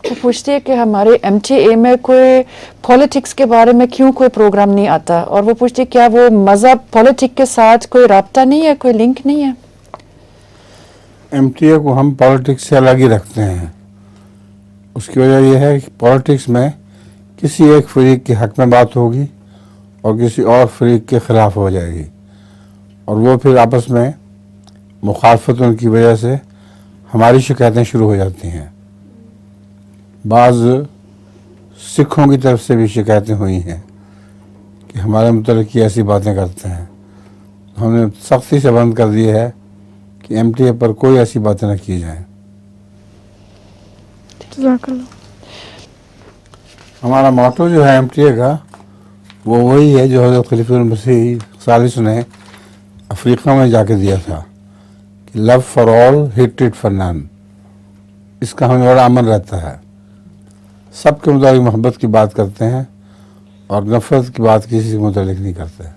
वो पूछती है कि हमारे MTA में कोई पॉलिटिक्स के बारे में क्यों कोई प्रोग्राम नहीं आता, और वो पूछती है क्या वो मज़हब पॉलिटिक्स के साथ कोई राब्ता नहीं है, कोई लिंक नहीं है? MTA को हम पॉलिटिक्स से अलग ही रखते हैं। उसकी वजह यह है कि पॉलिटिक्स में किसी एक फरीक के हक में बात होगी और किसी और फरीक के ख़िलाफ़ हो जाएगी, और वो फिर आपस में मुखालफत उनकी वजह से हमारी शिकायतें शुरू हो जाती हैं। बाज़ सिखों की तरफ से भी शिकायतें हुई हैं कि हमारे मुतल्लिक़ ऐसी बातें करते हैं। हमने सख्ती से बंद कर दिया है कि MTA पर कोई ऐसी बातें न की जाएं। हमारा मोटो जो है MTA का, वो वही है जो हज़रत खलीफुल मसीह सालिस ने अफ्रीका में जाके दिया था कि love for all, hatred for none. इसका हमें बड़ा अमन रहता है। सबके मुताबिक मोहब्बत की बात करते हैं और नफ़रत की बात किसी के मुताबिक नहीं करते हैं।